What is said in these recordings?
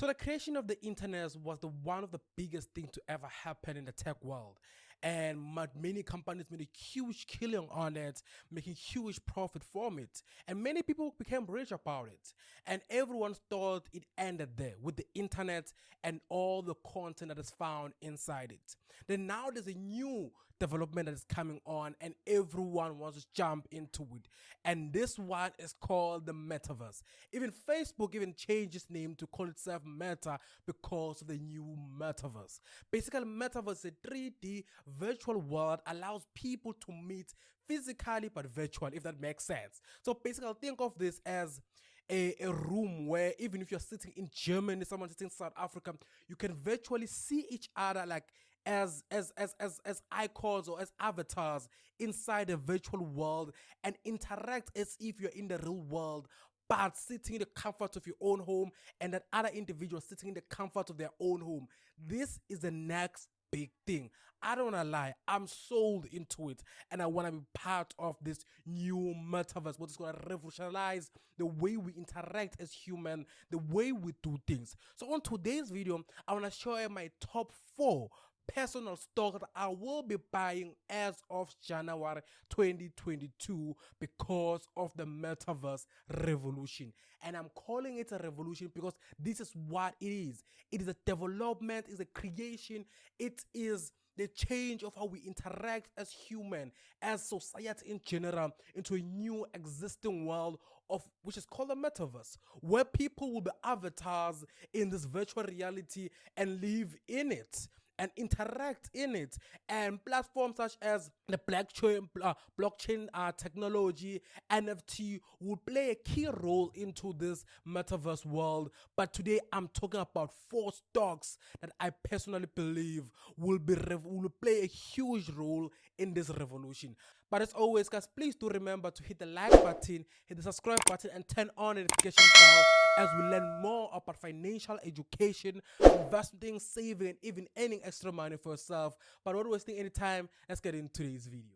So the creation of the internet was the one of the biggest things to ever happen in the tech world. And many companies made a huge killing on it, making huge profit from it. And many people became rich about it. And everyone thought it ended there with the internet and all the content that is found inside it. Then now there's a new development that is coming on and everyone wants to jump into it. And this one is called the metaverse. Even Facebook even changed its name to call itself Meta because of the new metaverse. Basically, metaverse is a 3D virtual world allows people to meet physically but virtual, if that makes sense. So basically, think of this as a room where even if you're sitting in Germany, someone sitting in South Africa, you can virtually see each other like as icons or as avatars inside a virtual world and interact as if you're in the real world, but sitting in the comfort of your own home and that other individual sitting in the comfort of their own home. This is the next big thing. I don't wanna lie, I'm sold into it and I wanna be part of this new metaverse, what is gonna revolutionize the way we interact as human, the way we do things. So on today's video, I wanna show you my top 4 personal stock that I will be buying as of January 2022 because of the metaverse revolution. And I'm calling it a revolution because this is what it is. It is a development, it's a creation, it is the change of how we interact as human, as society in general, into a new existing world of which is called the metaverse, where people will be avatars in this virtual reality and live in it and interact in it. And platforms such as the blockchain technology, NFT will play a key role into this metaverse world. But today I'm talking about 4 stocks that I personally believe will play a huge role in this revolution. But as always, guys, please do remember to hit the like button, hit the subscribe button, and turn on the notification bell as we learn more about financial education, investing, saving, and even earning extra money for yourself. But not wasting any time, let's get into today's video.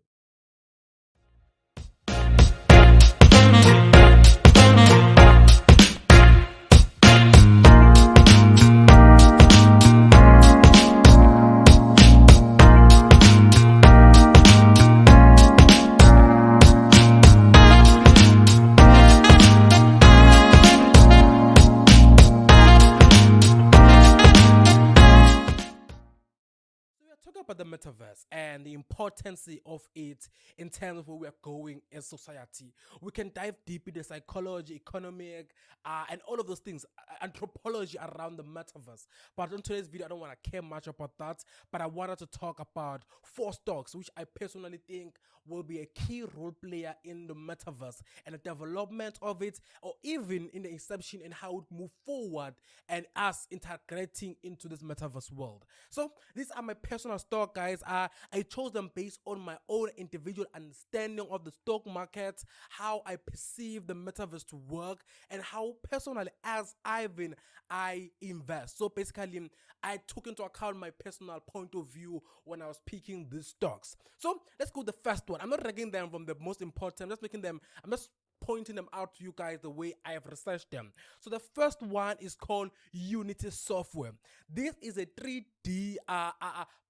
Talk about the metaverse and the importance of it in terms of where we are going in society. We can dive deep into psychology, economic, and all of those things, anthropology around the metaverse. But in today's video, I don't want to care much about that, but I wanted to talk about 4 stocks, which I personally think will be a key role player in the metaverse and the development of it, or even in the inception and how it move forward and us integrating into this metaverse world. So these are my personal stock, guys. I chose them based on my own individual understanding of the stock market, how I perceive the metaverse to work, and how personally as Ivan I invest. So basically, I took into account my personal point of view when I was picking these stocks. So let's go to the first one. I'm not ranking them from the most important. I'm just pointing them out to you guys the way I have researched them. So the first one is called Unity Software. This is a 3D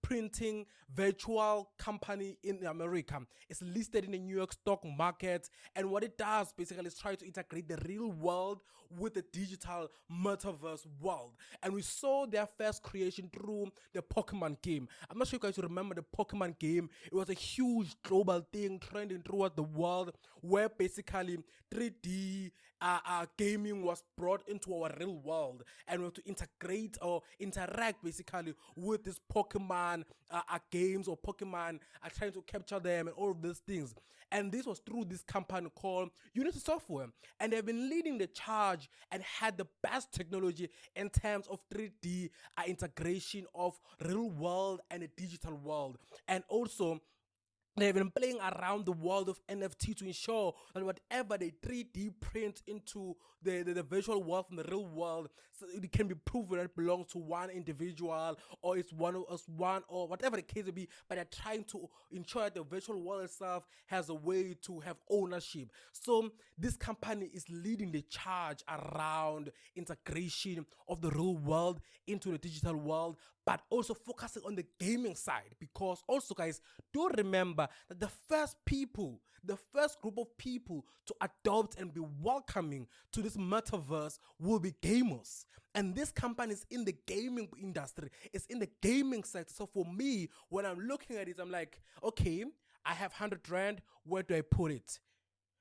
printing virtual company in America. It's listed in the New York stock market, and what it does basically is try to integrate the real world with the digital metaverse world. And we saw their first creation through the Pokemon game. I'm not sure you guys remember the Pokemon game. It was a huge global thing trending throughout the world where basically 3D gaming was brought into our real world, and we have to integrate or interact basically with these Pokemon games, or Pokemon trying to capture them and all of these things. And this was through this company called Unity Software, and they've been leading the charge and had the best technology in terms of 3D integration of real world and the digital world. And also They've been playing around the world of NFT to ensure that whatever they 3D print into the virtual world from the real world, so it can be proven that it belongs to one individual, or it's one of us, one, or whatever the case may be. But they're trying to ensure that the virtual world itself has a way to have ownership. So this company is leading the charge around integration of the real world into the digital world, but also focusing on the gaming side. Because also, guys, do remember that the first group of people to adopt and be welcoming to this metaverse will be gamers. And this company is in the gaming industry, it's in the gaming sector. So for me, when I'm looking at it, I'm like, okay, I have 100 Rand, where do I put it?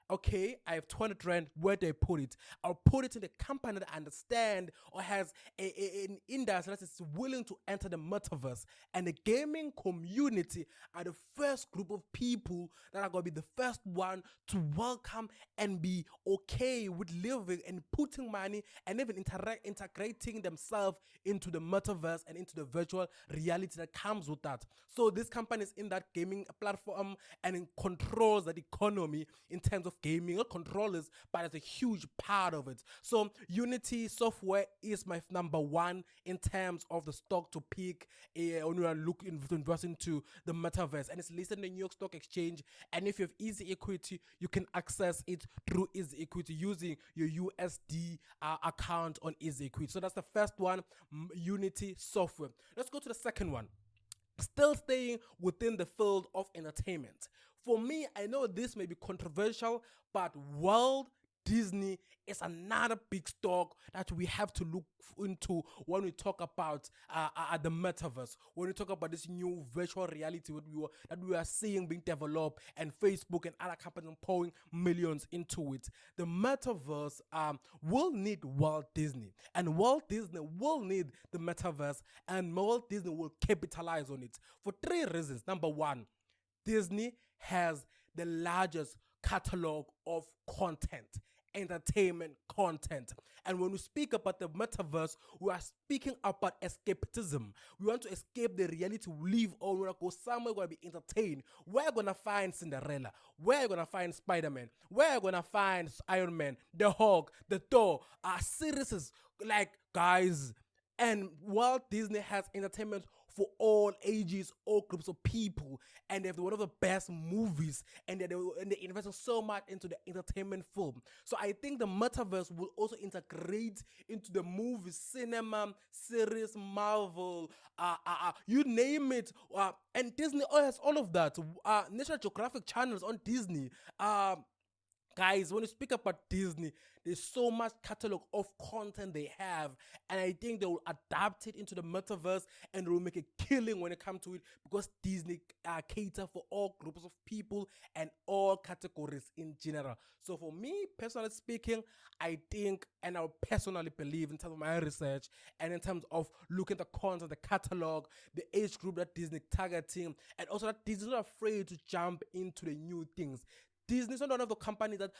Okay, I have 200 Rand, where do I put it? I'll put it in the company that understand or has an industry that is willing to enter the metaverse. And the gaming community are the first group of people that are going to be the first one to welcome and be okay with living and putting money and even integrating themselves into the metaverse and into the virtual reality that comes with that. So this company is in that gaming platform and it controls that economy in terms of gaming. Not controllers, but it's a huge part of it. So Unity software is my number one in terms of the stock to pick when you are looking to invest into the metaverse, and it's listed in the New York Stock Exchange. And if you have easy equity, you can access it through easy equity using your USD account on easy equity. So that's the first one, Unity software. Let's go to the second one. Still staying within the field of entertainment. For me, I know this may be controversial, but Walt Disney is another big stock that we have to look into when we talk about the metaverse. When we talk about this new virtual reality that we are seeing being developed, and Facebook and other companies pouring millions into it. The metaverse will need Walt Disney, and Walt Disney will need the metaverse, and Walt Disney will capitalize on it for three reasons. Number one, Disney has the largest catalog of content, entertainment content. And when we speak about the metaverse, we are speaking about escapism. We want to escape the reality we live on. We want to go somewhere, we're going to be entertained. We're going to find Cinderella. We're going to find Spider-Man. We're going to find Iron Man, the Hulk, the Thor. Series like, guys. And Walt Disney has entertainment for all ages, all groups of people, and they have one of the best movies, and they invest so much into the entertainment film. So I think the metaverse will also integrate into the movies, cinema, series, Marvel, you name it. And Disney has all of that. National Geographic channels on Disney. Guys, when you speak about Disney, there's so much catalog of content they have, and I think they will adapt it into the metaverse and they will make a killing when it comes to it, because Disney cater for all groups of people and all categories in general. So for me, personally speaking, I think, and I personally believe in terms of my research and in terms of looking at the content, the catalog, the age group that Disney targeting, and also that Disney's not afraid to jump into the new things. Disney's not one of the companies that,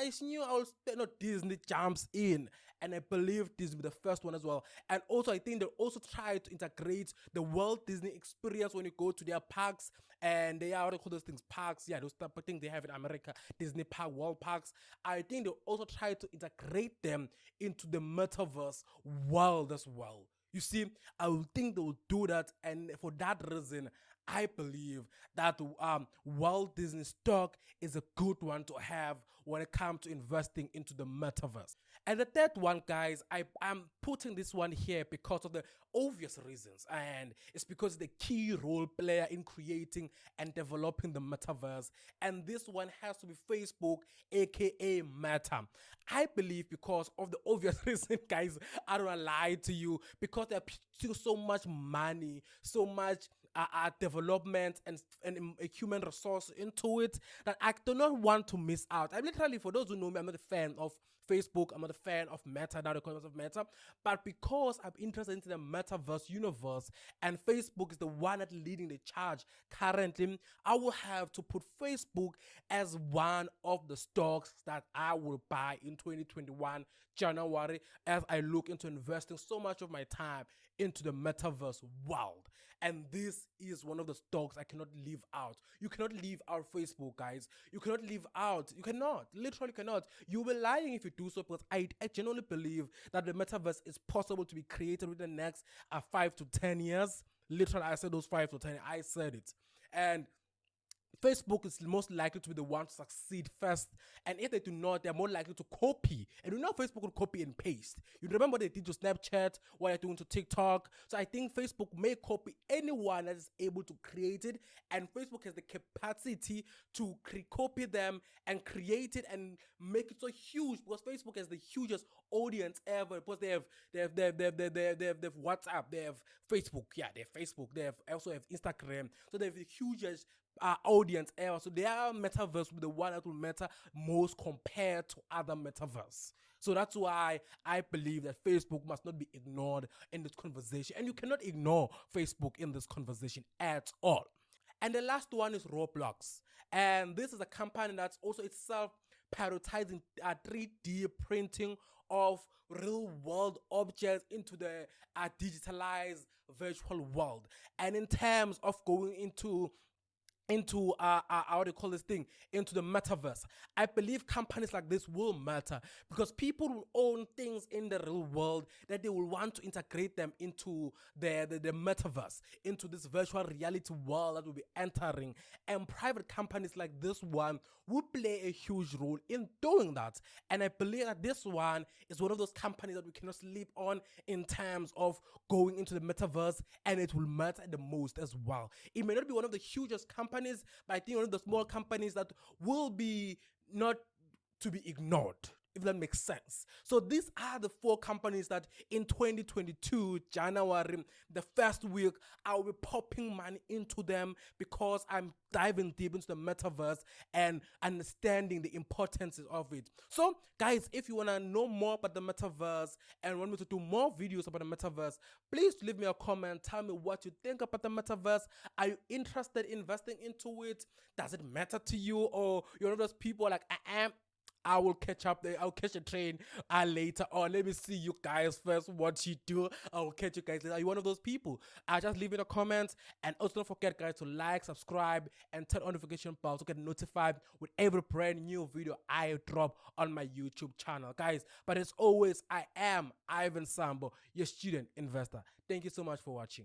it's new, I'll spend. No, Disney jumps in. And I believe Disney will be the first one as well. And also, I think they'll also try to integrate the Walt Disney experience when you go to their parks. And they are, what do you call those things? Parks. Yeah, those type of things they have in America. Disney Park, World Parks. I think they'll also try to integrate them into the metaverse world as well. You see, I would think they will do that. And for that reason, I believe that Walt Disney stock is a good one to have when it comes to investing into the metaverse. And the third one, guys, I'm putting this one here because of the obvious reasons, and it's because the key role player in creating and developing the metaverse, and this one has to be Facebook, aka Meta. I believe because of the obvious reason, guys, I don't want to lie to you, because they're putting so much money, so much development and a human resource into it, that I do not want to miss out. I'm literally, for those who know me, I'm not a fan of Facebook. I'm not a fan of Meta, now the concept of Meta. But because I'm interested into the Metaverse universe and Facebook is the one that's leading the charge currently, I will have to put Facebook as one of the stocks that I will buy in 2021 January as I look into investing so much of my time into the Metaverse world. And this is one of the stocks I cannot leave out. You cannot leave out Facebook, guys. You cannot leave out. You cannot. Literally cannot. You'll be lying if you do so, because I genuinely believe that the Metaverse is possible to be created within the next 5 to 10 years. Literally, I said those 5 to 10. I said it. And Facebook is most likely to be the one to succeed first, and if they do not, they're more likely to copy. And you know, Facebook will copy and paste. You remember what they did to Snapchat, what they're doing to TikTok. So I think Facebook may copy anyone that is able to create it, and Facebook has the capacity to copy them and create it and make it so huge, because Facebook has the hugest audience ever. Because they have WhatsApp, they have Facebook, yeah, they have Facebook, they also have Instagram, so they have the hugest audience ever. So their metaverse will be the one that will matter most compared to other metaverse. So that's why I believe that Facebook must not be ignored in this conversation, and you cannot ignore Facebook in this conversation at all. And the last one is Roblox, and this is a company that's also itself prioritizing 3D printing of real world objects into the digitalized virtual world. And in terms of going into how do you call this thing, into the metaverse, I believe companies like this will matter, because people will own things in the real world that they will want to integrate them into the metaverse, into this virtual reality world that will be entering, and private companies like this one will play a huge role in doing that. And I believe that this one is one of those companies that we cannot sleep on in terms of going into the metaverse, and it will matter the most as well. It may not be one of the hugest companies, but I think one of the small companies that will be not to be ignored, if that makes sense. So these are the 4 companies that in 2022 January, the first week, I'll be popping money into them, because I'm diving deep into the metaverse and understanding the importance of it. So guys, if you want to know more about the metaverse and want me to do more videos about the metaverse, please leave me a comment. Tell me what you think about the metaverse. Are you interested in investing into it? Does it matter to you? Or you're one of those people like I am? I will catch up there. I'll catch a train later on. Let me see you guys first, what you do. I'll catch you guys later. Are you one of those people? Just leave in the comments. And also don't forget, guys, to like, subscribe, and turn on notification bell to get notified with every brand new video I drop on my YouTube channel, guys. But as always, I am Ivan Sambo, your student investor. Thank you so much for watching.